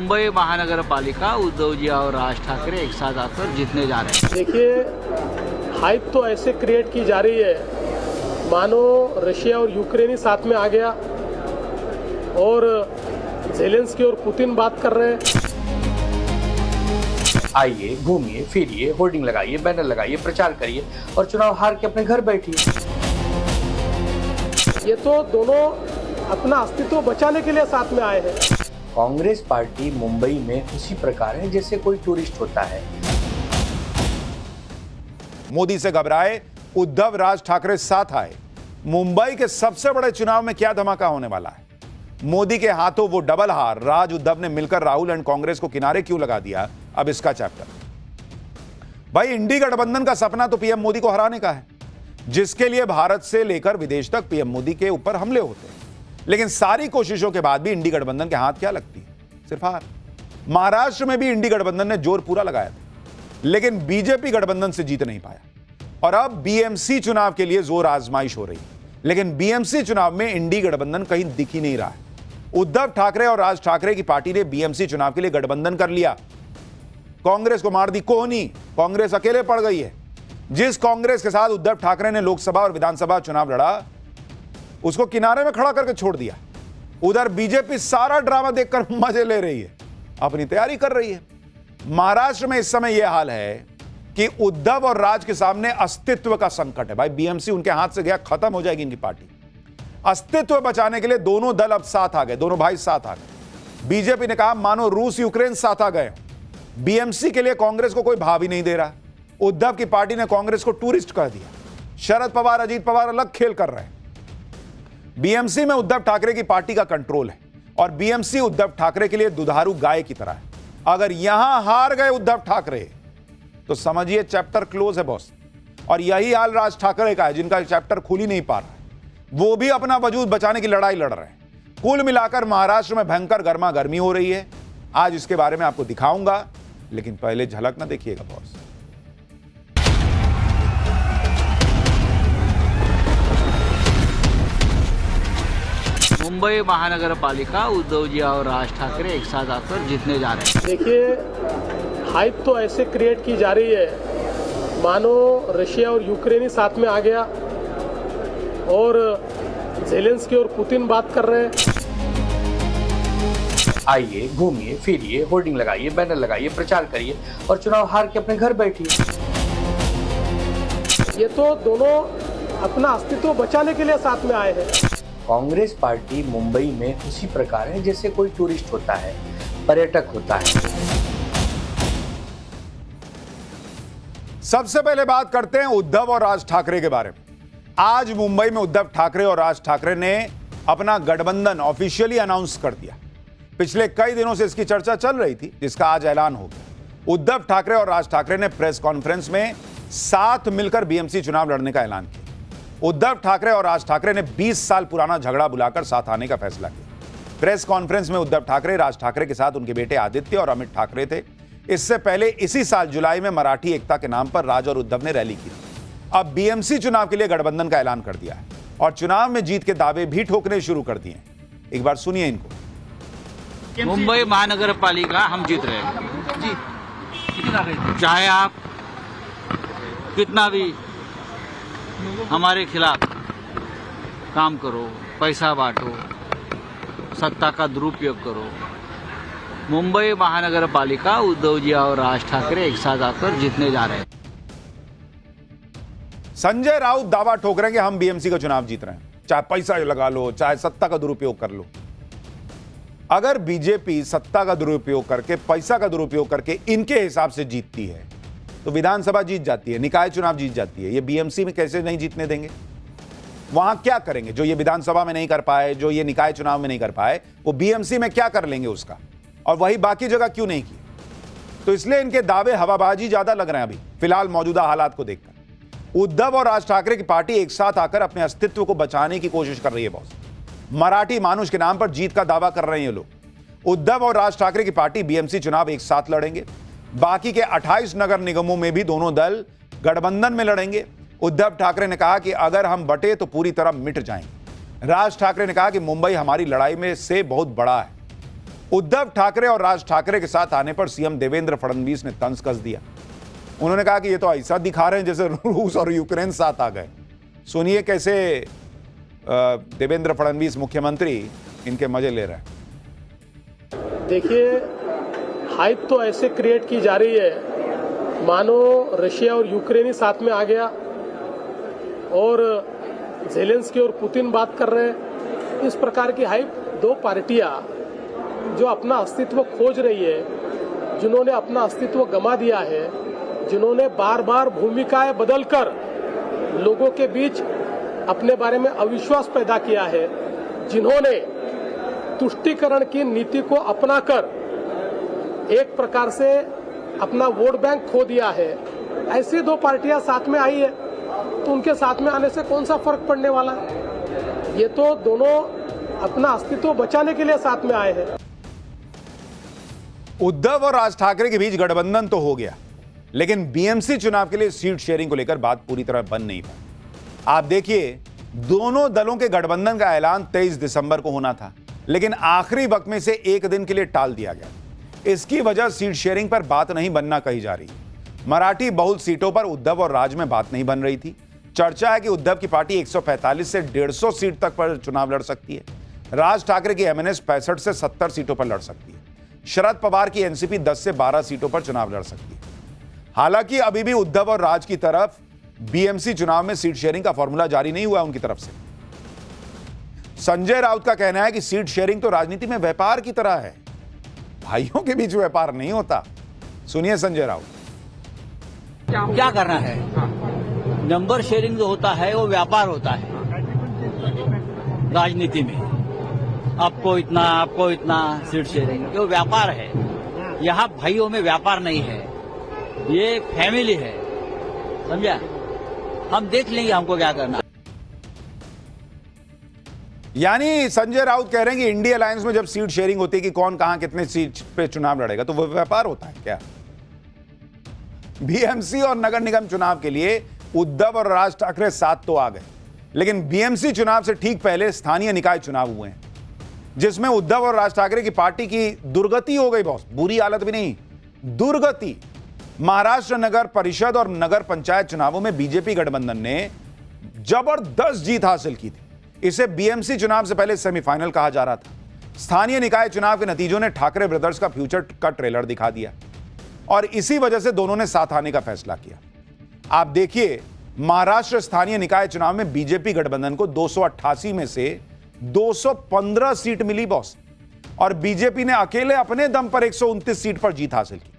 मुंबई महानगर पालिका उद्धव जी और राज ठाकरे एक साथ आकर जीतने जा रहे हैं। देखिए, हाइप तो ऐसे क्रिएट की जा रही है मानो रशिया और यूक्रेन ही साथ में आ गया और ज़ेलेंस्की और पुतिन बात कर रहे हैं। आइए, घूमिए, फिरिए, होर्डिंग लगाइए, बैनर लगाइए, प्रचार करिए और चुनाव हार के अपने घर बैठिए। ये तो दोनों अपना अस्तित्व बचाने के लिए साथ में आए हैं। कांग्रेस पार्टी मुंबई में उसी प्रकार है जैसे कोई टूरिस्ट होता है। मोदी से घबराए, उद्धव राज ठाकरे साथ आए। मुंबई के सबसे बड़े चुनाव में क्या धमाका होने वाला है? मोदी के हाथों वो डबल हार, राज उद्धव ने मिलकर राहुल एंड कांग्रेस को किनारे क्यों लगा दिया? अब इसका चैप्टर। भाई, इंडी गठबंधन का सपना तो पीएम मोदी को हराने का है, जिसके लिए भारत से लेकर विदेश तक पीएम मोदी के ऊपर हमले होते हैं। लेकिन सारी कोशिशों के बाद भी इंडी गठबंधन के हाथ क्या लगती है? सिर्फ हार। महाराष्ट्र में भी इंडी गठबंधन ने जोर पूरा लगाया था, लेकिन बीजेपी गठबंधन से जीत नहीं पाया और अब बीएमसी चुनाव के लिए जोर आजमाइश हो रही है। लेकिन बीएमसी चुनाव में इंडी गठबंधन कहीं दिख ही नहीं रहा है। उद्धव ठाकरे और राज ठाकरे की पार्टी ने बीएमसी चुनाव के लिए गठबंधन कर लिया, कांग्रेस को मार दी कोहनी, कांग्रेस अकेले पड़ गई है। जिस कांग्रेस के साथ उद्धव ठाकरे ने लोकसभा और विधानसभा चुनाव लड़ा, उसको किनारे में खड़ा करके छोड़ दिया। उधर बीजेपी सारा ड्रामा देखकर मजे ले रही है, अपनी तैयारी कर रही है। महाराष्ट्र में इस समय यह हाल है कि उद्धव और राज के सामने अस्तित्व का संकट है। भाई, बीएमसी उनके हाथ से गया, खत्म हो जाएगी इनकी पार्टी। अस्तित्व बचाने के लिए दोनों दल अब साथ आ गए, दोनों भाई साथ आ गए। बीजेपी ने कहा मानो रूस यूक्रेन साथ आ गए। बीएमसी के लिए कांग्रेस को कोई भाव ही नहीं दे रहा। उद्धव की पार्टी ने कांग्रेस को टूरिस्ट कह दिया। शरद पवार, अजीत पवार अलग खेल कर रहे हैं। बीएमसी में उद्धव ठाकरे की पार्टी का कंट्रोल है और बीएमसी उद्धव ठाकरे के लिए दुधारू गाय की तरह है। अगर यहां हार गए उद्धव ठाकरे तो समझिए चैप्टर क्लोज है बॉस। और यही हाल राज ठाकरे का है, जिनका चैप्टर खुल ही नहीं पा रहा है। वो भी अपना वजूद बचाने की लड़ाई लड़ रहे हैं। कुल मिलाकर महाराष्ट्र में भयंकर गर्मा गर्मी हो रही है। आज इसके बारे में आपको दिखाऊंगा, लेकिन पहले झलक ना देखिएगा बॉस। मुंबई महानगर पालिका उद्धव जी और राज ठाकरे एक साथ आकर जीतने जा रहे हैं। देखिए, हाइप तो ऐसे क्रिएट की जा रही है मानो रशिया और यूक्रेन ही साथ में आ गया और ज़ेलेंस्की और पुतिन बात कर रहे हैं। आइए, घूमिए, फिरिए, होर्डिंग लगाइए, बैनर लगाइए, प्रचार करिए और चुनाव हार के अपने घर बैठिए। ये तो दोनों अपना अस्तित्व बचाने के लिए साथ में आए हैं। कांग्रेस पार्टी मुंबई में उसी प्रकार है जैसे कोई टूरिस्ट होता है, पर्यटक होता है। सबसे पहले बात करते हैं उद्धव और राज ठाकरे के बारे में। आज मुंबई में उद्धव ठाकरे और राज ठाकरे ने अपना गठबंधन ऑफिशियली अनाउंस कर दिया। पिछले कई दिनों से इसकी चर्चा चल रही थी, जिसका आज ऐलान हो गया। उद्धव ठाकरे और राज ठाकरे ने प्रेस कॉन्फ्रेंस में साथ मिलकर बीएमसी चुनाव लड़ने का ऐलान किया। उद्धव ठाकरे और राज ठाकरे ने 20 साल पुराना झगड़ा बुलाकर साथ आने का फैसला किया। प्रेस कॉन्फ्रेंस में उद्धव ठाकरे, राज ठाकरे के साथ उनके बेटे आदित्य और अमित ठाकरे थे। इससे पहले इसी साल जुलाई में मराठी एकता के नाम पर राज और उद्धव ने रैली की। अब बीएमसी चुनाव के लिए गठबंधन का ऐलान कर दिया है और चुनाव में जीत के दावे भी ठोकने शुरू कर दिए। एक बार सुनिए इनको। मुंबई महानगर पालिका हम जीत रहे हैं जी। चाहे आप कितना भी हमारे खिलाफ काम करो, पैसा बांटो, सत्ता का दुरुपयोग करो, मुंबई महानगर पालिका उद्धव जी और राज ठाकरे एक साथ आकर जीतने जा रहे हैं। संजय राउत दावा ठोक रहे हैं कि हम बीएमसी का चुनाव जीत रहे हैं, चाहे पैसा लगा लो, चाहे सत्ता का दुरुपयोग कर लो। अगर बीजेपी सत्ता का दुरुपयोग करके, पैसा का दुरुपयोग करके इनके हिसाब से जीतती है तो विधानसभा जीत जाती है, निकाय चुनाव जीत जाती है। ये बीएमसी में कैसे नहीं जीतने देंगे? वहां क्या करेंगे जो ये विधानसभा में नहीं कर पाए, जो ये निकाय चुनाव में नहीं कर पाए, वो बीएमसी में क्या कर लेंगे उसका? और वही बाकी जगह क्यों नहीं की? तो इसलिए इनके दावे हवाबाजी ज्यादा लग रहे हैं अभी फिलहाल मौजूदा हालात को देखकर। उद्धव और राज ठाकरे की पार्टी एक साथ आकर अपने अस्तित्व को बचाने की कोशिश कर रही है बॉस। मराठी मानुष के नाम पर जीत का दावा कर रहे हैं ये लोग। उद्धव और राज ठाकरे की पार्टी बीएमसी चुनाव एक साथ लड़ेंगे। बाकी के 28 नगर निगमों में भी दोनों दल गठबंधन में लड़ेंगे। उद्धव ठाकरे ने कहा कि अगर हम बटे तो पूरी तरह मिट जाएंगे। राज ठाकरे ने कहा कि मुंबई हमारी लड़ाई में से बहुत बड़ा है। उद्धव ठाकरे और राज ठाकरे के साथ आने पर सीएम देवेंद्र फडणवीस ने तंज कस दिया। उन्होंने कहा कि ये तो ऐसा दिखा रहे हैं जैसे रूस और यूक्रेन साथ आ गए। सुनिए कैसे देवेंद्र फडणवीस मुख्यमंत्री इनके मजे ले रहे हैं। देखिए, हाइप तो ऐसे क्रिएट की जा रही है मानो रशिया और यूक्रेन ही साथ में आ गया और ज़ेलेंस्की और पुतिन बात कर रहे हैं। इस प्रकार की हाइप दो पार्टियां जो अपना अस्तित्व खोज रही है, जिन्होंने अपना अस्तित्व गंवा दिया है, जिन्होंने बार बार भूमिकाएं बदलकर लोगों के बीच अपने बारे में अविश्वास पैदा किया है, जिन्होंने तुष्टीकरण की नीति को अपनाकर एक प्रकार से अपना वोट बैंक खो दिया है, ऐसी दो पार्टियां साथ में आई है तो उनके साथ में आने से कौन सा फर्क पड़ने वाला है। ये तो दोनों अपना अस्तित्व बचाने के लिए साथ में आए हैं। उद्धव और राज ठाकरे के बीच गठबंधन तो हो गया, लेकिन बीएमसी चुनाव के लिए सीट शेयरिंग को लेकर बात पूरी तरह बन नहीं पाई। आप देखिए, दोनों दलों के गठबंधन का ऐलान 23 दिसंबर को होना था, लेकिन आखिरी वक्त में से एक दिन के लिए टाल दिया गया। इसकी वजह सीट शेयरिंग पर बात नहीं बनना कही जा रही। मराठी बहुल सीटों पर उद्धव और राज में बात नहीं बन रही थी। चर्चा है कि उद्धव की पार्टी 145 से 150 सीट तक पर चुनाव लड़ सकती है। राज ठाकरे की एमएनएस 65 से 70 सीटों पर लड़ सकती है। शरद पवार की एनसीपी 10 से 12 सीटों पर चुनाव लड़ सकती है। हालांकि अभी भी उद्धव और राज की तरफ बीएमसी चुनाव में सीट शेयरिंग का फॉर्मूला जारी नहीं हुआ उनकी तरफ से। संजय राउत का कहना है कि सीट शेयरिंग तो राजनीति में व्यापार की तरह है, भाइयों के बीच व्यापार नहीं होता। सुनिए संजय राउत। क्या करना है, नंबर शेयरिंग जो होता है वो व्यापार होता है राजनीति में। आपको इतना सीट शेयरिंग, ये व्यापार है। यहाँ भाइयों में व्यापार नहीं है, ये फैमिली है, समझा। हम देख लेंगे हमको क्या करना। यानी संजय राउत कह रहे हैं कि इंडिया अलायंस में जब सीट शेयरिंग होती है कि कौन कहां कितने सीट पे चुनाव लड़ेगा, तो वो व्यापार होता है क्या। बीएमसी और नगर निगम चुनाव के लिए उद्धव और राज ठाकरे साथ तो आ गए, लेकिन बीएमसी चुनाव से ठीक पहले स्थानीय निकाय चुनाव हुए हैं, जिसमें उद्धव और राज ठाकरे की पार्टी की दुर्गति हो गई। बॉस, बुरी हालत भी नहीं, दुर्गति। महाराष्ट्र नगर परिषद और नगर पंचायत चुनावों में बीजेपी गठबंधन ने जबरदस्त जीत हासिल की थी। इसे बीएमसी चुनाव से पहले सेमीफाइनल कहा जा रहा था। स्थानीय निकाय चुनाव के नतीजों ने ठाकरे ब्रदर्स का फ्यूचर का ट्रेलर दिखा दिया और इसी वजह से दोनों ने साथ आने का फैसला किया। आप देखिए, महाराष्ट्र स्थानीय निकाय चुनाव में बीजेपी गठबंधन को 288 में से 215 सीट मिली बॉस, और बीजेपी ने अकेले अपने दम पर 129 सीट पर जीत हासिल की।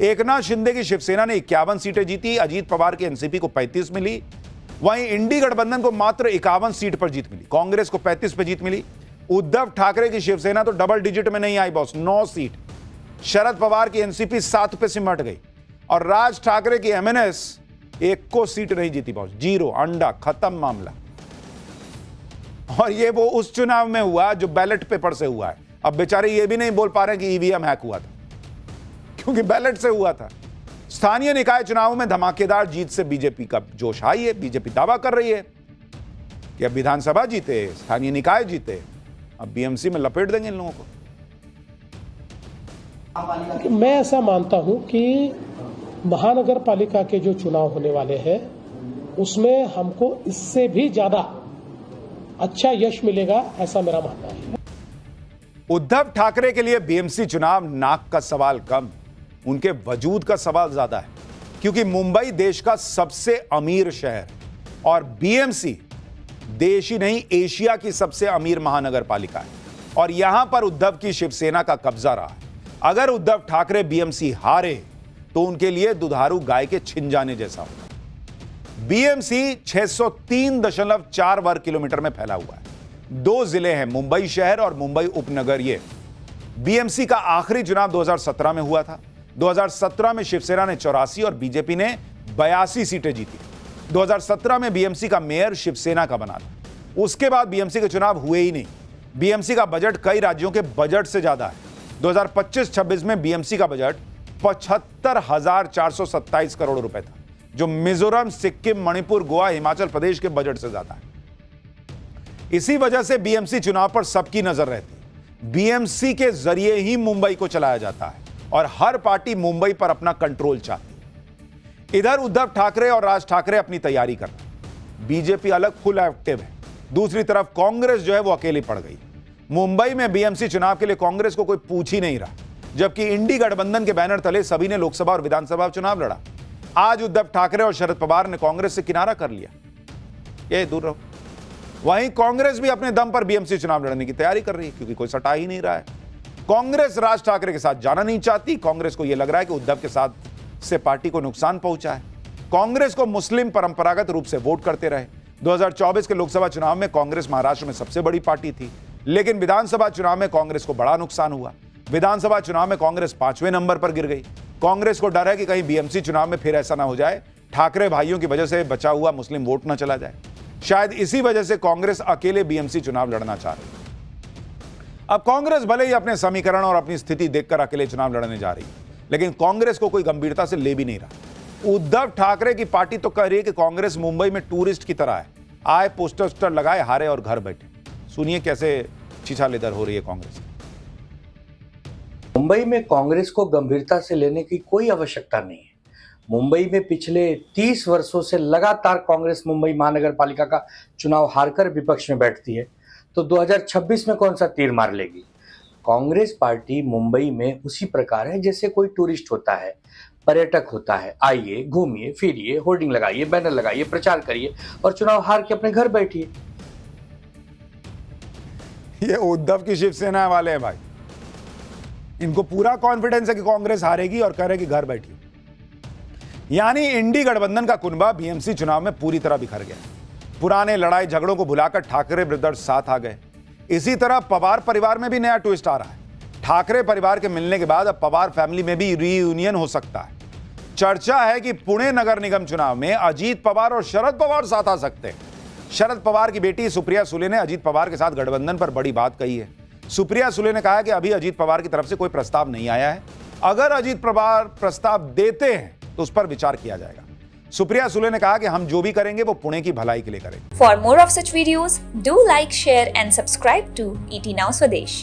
एकनाथ शिंदे की शिवसेना ने 51 सीटें जीती, अजीत पवार की एनसीपी को 35 मिली, वहीं इंडी गठबंधन को मात्र 51 सीट पर जीत मिली, कांग्रेस को 35 पर जीत मिली। उद्धव ठाकरे की शिवसेना तो डबल डिजिट में नहीं आई बॉस, 9 सीट। शरद पवार की एनसीपी 7 पे सिमट गई और राज ठाकरे की एमएनएस 1 को सीट नहीं जीती बॉस, 0, अंडा, खत्म मामला। और ये वो उस चुनाव में हुआ जो बैलेट पेपर से हुआ है। अब बेचारे ये भी नहीं बोल पा रहे कि ईवीएम हैक हुआ था, क्योंकि बैलेट से हुआ था। स्थानीय निकाय चुनावों में धमाकेदार जीत से बीजेपी का जोश हाई है। बीजेपी दावा कर रही है कि अब विधानसभा जीते, स्थानीय निकाय जीते, अब बीएमसी में लपेट देंगे इन लोगों को। मैं ऐसा मानता हूं कि महानगर पालिका के जो चुनाव होने वाले हैं उसमें हमको इससे भी ज्यादा अच्छा यश मिलेगा, ऐसा मेरा मानना है। उद्धव ठाकरे के लिए बीएमसी चुनाव नाक का सवाल कम, उनके वजूद का सवाल ज्यादा है, क्योंकि मुंबई देश का सबसे अमीर शहर और बीएमसी देश ही नहीं एशिया की सबसे अमीर महानगर पालिका है, और यहां पर उद्धव की शिवसेना का कब्जा रहा है। अगर उद्धव ठाकरे बीएमसी हारे तो उनके लिए दुधारू गाय के छिन जाने जैसा होगा। बीएमसी 603.4 वर्ग किलोमीटर में फैला हुआ है। 2 जिले हैं, मुंबई शहर और मुंबई उपनगर। ये बीएमसी का आखिरी चुनाव 2017 में हुआ था। 2017 में शिवसेना ने 84 और बीजेपी ने 82 सीटें जीती। 2017 में बीएमसी का मेयर शिवसेना का बना था। उसके बाद बीएमसी के चुनाव हुए ही नहीं। बीएमसी का बजट कई राज्यों के बजट से ज्यादा है। 2025-26 में बीएमसी का बजट 75,427 करोड़ रुपए था, जो मिजोरम, सिक्किम, मणिपुर, गोवा, हिमाचल प्रदेश के बजट से ज्यादा है। इसी वजह से बीएमसी चुनाव पर सबकी नजर रहती है। बीएमसी के जरिए ही मुंबई को चलाया जाता है और हर पार्टी मुंबई पर अपना कंट्रोल चाहती है। इधर उद्धव ठाकरे और राज ठाकरे अपनी तैयारी कर रहे हैं, बीजेपी अलग फुल एक्टिव है, दूसरी तरफ कांग्रेस जो है वो अकेली पड़ गई। मुंबई में बीएमसी चुनाव के लिए कांग्रेस को कोई पूछ ही नहीं रहा, जबकि इंडी गठबंधन के बैनर तले सभी ने लोकसभा और विधानसभा चुनाव लड़ा। आज उद्धव ठाकरे और शरद पवार ने कांग्रेस से किनारा कर लिया, ये दूर रहो। वहीं कांग्रेस भी अपने दम पर बीएमसी चुनाव लड़ने की तैयारी कर रही है, क्योंकि कोई सटा ही नहीं रहा है। कांग्रेस राज ठाकरे के साथ जाना नहीं चाहती। कांग्रेस को यह लग रहा है कि उद्धव के साथ से पार्टी को नुकसान पहुंचा है। कांग्रेस को मुस्लिम परंपरागत रूप से वोट करते रहे। 2024 के लोकसभा चुनाव में कांग्रेस महाराष्ट्र में सबसे बड़ी पार्टी थी, लेकिन विधानसभा चुनाव में कांग्रेस को बड़ा नुकसान हुआ। विधानसभा चुनाव में कांग्रेस 5वें नंबर पर गिर गई। कांग्रेस को डर है कि कहीं बीएमसी चुनाव में फिर ऐसा ना हो जाए, ठाकरे भाइयों की वजह से बचा हुआ मुस्लिम वोट ना चला जाए। शायद इसी वजह से कांग्रेस अकेले बीएमसी चुनाव लड़ना चाह रही है। अब कांग्रेस भले ही अपने समीकरण और अपनी स्थिति देखकर अकेले चुनाव लड़ने जा रही है, लेकिन कांग्रेस को कोई गंभीरता से ले भी नहीं रहा। उद्धव ठाकरे की पार्टी तो कह रही है कि कांग्रेस मुंबई में टूरिस्ट की तरह है, आए पोस्टर लगाए, हारे और घर बैठे। सुनिए कैसे छिछालेदर हो रही है कांग्रेस। मुंबई में कांग्रेस को गंभीरता से लेने की कोई आवश्यकता नहीं है। मुंबई में पिछले 30 वर्षों से लगातार कांग्रेस मुंबई महानगर पालिका का चुनाव हारकर विपक्ष में बैठती है, तो 2026 में कौन सा तीर मार लेगी। कांग्रेस पार्टी मुंबई में उसी प्रकार है जैसे कोई टूरिस्ट होता है, पर्यटक होता है। आइए, घूमिए, फिरिए, होर्डिंग लगाइए, बैनर लगाइए, प्रचार करिए और चुनाव हार के अपने घर बैठिए। ये उद्धव की शिवसेना वाले हैं भाई, इनको पूरा कॉन्फिडेंस है कि कांग्रेस हारेगी और कह रहे कि घर बैठिए। यानी इंडी गठबंधन का कुनबा बीएमसी चुनाव में पूरी तरह बिखर गया। पुराने लड़ाई झगड़ों को भुलाकर ठाकरे ब्रदर्स साथ आ गए। इसी तरह पवार परिवार में भी नया ट्विस्ट आ रहा है। ठाकरे परिवार के मिलने के बाद अब पवार फैमिली में भी रीयूनियन हो सकता है। चर्चा है कि पुणे नगर निगम चुनाव में अजीत पवार और शरद पवार साथ आ सकते हैं। शरद पवार की बेटी सुप्रिया सुले ने अजीत पवार के साथ गठबंधन पर बड़ी बात कही है। सुप्रिया सुले ने कहा कि अभी अजीत पवार की तरफ से कोई प्रस्ताव नहीं आया है, अगर अजीत पवार प्रस्ताव देते हैं तो उस पर विचार किया जाएगा। सुप्रिया सुले ने कहा कि हम जो भी करेंगे वो पुणे की भलाई के लिए करेंगे। For more of such videos, do like, share and subscribe to ET Now Swadesh.